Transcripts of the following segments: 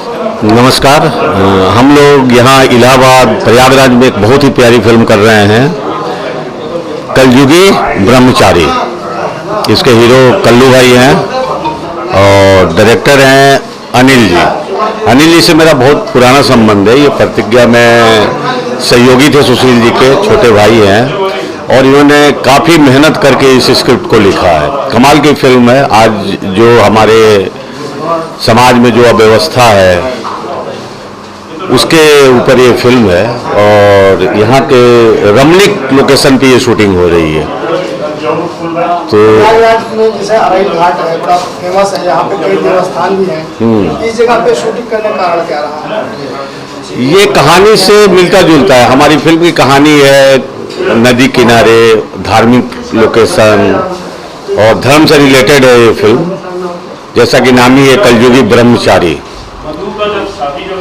नमस्कार। हम लोग यहाँ इलाहाबाद प्रयागराज में एक बहुत ही प्यारी फिल्म कर रहे हैं, कलयुगी ब्रह्मचारी। इसके हीरो कल्लू भाई हैं और डायरेक्टर हैं अनिल जी। अनिल जी से मेरा बहुत पुराना संबंध है। ये प्रतिज्ञा में सहयोगी थे सुशील जी के, छोटे भाई हैं और इन्होंने काफ़ी मेहनत करके इस स्क्रिप्ट को लिखा है। कमाल की फिल्म है। आज जो हमारे समाज में जो अव्यवस्था है उसके ऊपर ये फिल्म है और यहाँ के रमणीक लोकेशन पे ये शूटिंग हो रही है। तो जैसे अराइल घाट है, बड़ा फेमस है, यहाँ पे कई देवस्थान भी हैं। इस जगह पे शूटिंग करने का कारण क्या रहा है? ये कहानी से मिलता जुलता है। हमारी फिल्म की कहानी है नदी किनारे, धार्मिक लोकेशन और धर्म से रिलेटेड है ये फिल्म। जैसा कि नाम ही है कलयुगी ब्रह्मचारी,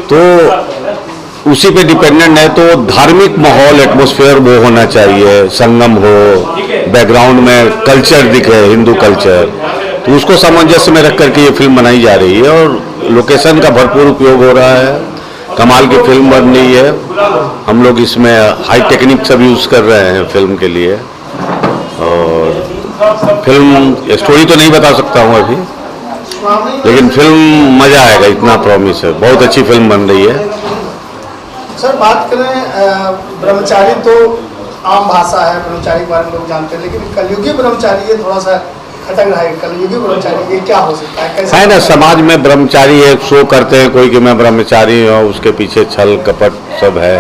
तो उसी पे डिपेंडेंट है। तो धार्मिक माहौल, एटमॉस्फेयर वो होना चाहिए, संगम हो, बैकग्राउंड में कल्चर दिखे, हिंदू कल्चर, तो उसको सामंजस्य में रख करके ये फिल्म बनाई जा रही है और लोकेशन का भरपूर उपयोग हो रहा है। कमाल की फिल्म बन रही है। हम लोग इसमें हाई टेक्निक सब यूज़ कर रहे हैं फिल्म के लिए। और फिल्म स्टोरी तो नहीं बता सकता हूँ अभी, लेकिन फिल्म मज़ा आएगा, इतना प्रॉमिस है। बहुत अच्छी फिल्म बन रही है। सर, बात करें ब्रह्मचारी तो आम भाषा है, ब्रह्मचारी के बारे में लोग जानते हैं, लेकिन कलयुगी ब्रह्मचारी ये थोड़ा सा खटक रहा है। कलयुगी ब्रह्मचारी ये क्या हो सकता है, कैसे है ना? समाज में ब्रह्मचारी एक शो करते हैं कोई कि मैं ब्रह्मचारी हूँ, उसके पीछे छल कपट सब है।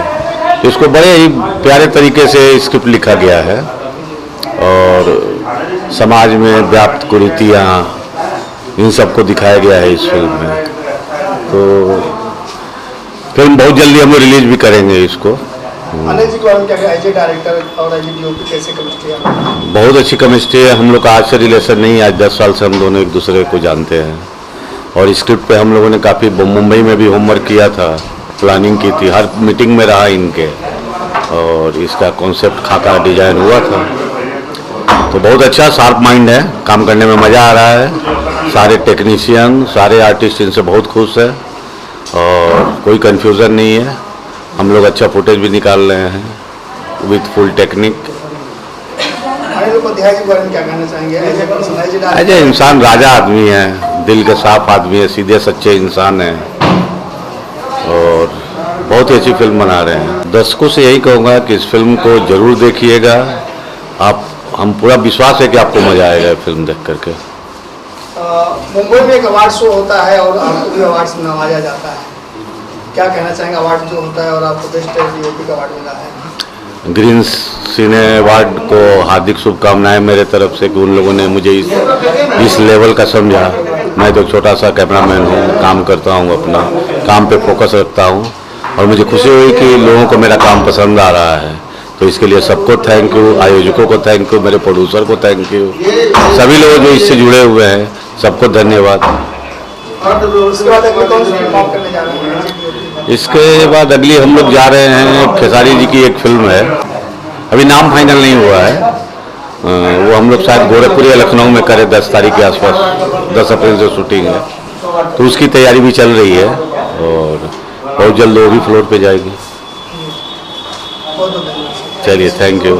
इसको बड़े ही प्यारे तरीके से स्क्रिप्ट लिखा गया है और समाज में व्याप्त कुरीतियाँ, इन सबको दिखाया गया है इस फिल्म में। तो फिल्म बहुत जल्दी हम लोग रिलीज भी करेंगे इसको। अनिल जी के बारे में क्या एज ए डायरेक्टर और एज ए डीओपी कैसे केमिस्ट्री है? बहुत अच्छी केमिस्ट्री है। हम लोग का आज से रिलेशन नहीं, आज 10 साल से हम दोनों एक दूसरे को जानते हैं और स्क्रिप्ट पे हम लोगों ने काफ़ी मुंबई में भी होमवर्क किया था, प्लानिंग की थी, हर मीटिंग में रहा इनके और इसका कॉन्सेप्ट खाका डिजाइन हुआ था। तो बहुत अच्छा शार्प माइंड है, काम करने में मज़ा आ रहा है। सारे टेक्नीशियन, सारे आर्टिस्ट इनसे बहुत खुश है और कोई कंफ्यूजन नहीं है। हम लोग अच्छा फुटेज भी निकाल रहे हैं विथ फुल टेक्निक। क्या कहना चाहेंगे? एज ए इंसान राजा आदमी है, दिल के साफ आदमी है, सीधे सच्चे इंसान है और बहुत ही अच्छी फिल्म बना रहे हैं। दर्शकों से यही कहूँगा कि इस फिल्म को जरूर देखिएगा। हम पूरा विश्वास है कि आपको मजा आएगा फिल्म देख करके। मुंबई में एक अवार्ड शो होता है और आपको भी अवार्ड से नवाजा जाता है, क्या कहना चाहेंगे? अवार्ड जो होता है और आपको बेस्ट डीओपी का अवार्ड मिला है। ग्रीन सिने अवार्ड को हार्दिक शुभकामनाएं मेरे तरफ से कि उन लोगों ने मुझे इस लेवल का समझा। मैं तो छोटा सा कैमरामैन हूँ, काम करता हूँ, अपना काम पे फोकस रखता हूँ और मुझे खुशी हुई कि लोगों को मेरा काम पसंद आ रहा है। तो इसके लिए सबको थैंक यू, आयोजकों को थैंक यू, मेरे प्रोड्यूसर को थैंक यू, सभी लोग जो इससे जुड़े हुए हैं सबको धन्यवाद। इसके बाद अगली हम लोग जा रहे हैं, खेसारी जी की एक फिल्म है, अभी नाम फाइनल नहीं हुआ है। वो हम लोग शायद गोरखपुर या लखनऊ में करें 10 तारीख के आसपास, 10 अप्रैल से शूटिंग है, तो उसकी तैयारी भी चल रही है और बहुत जल्द वो भी फ्लोर पे जाएगी। चलिए, थैंक यू।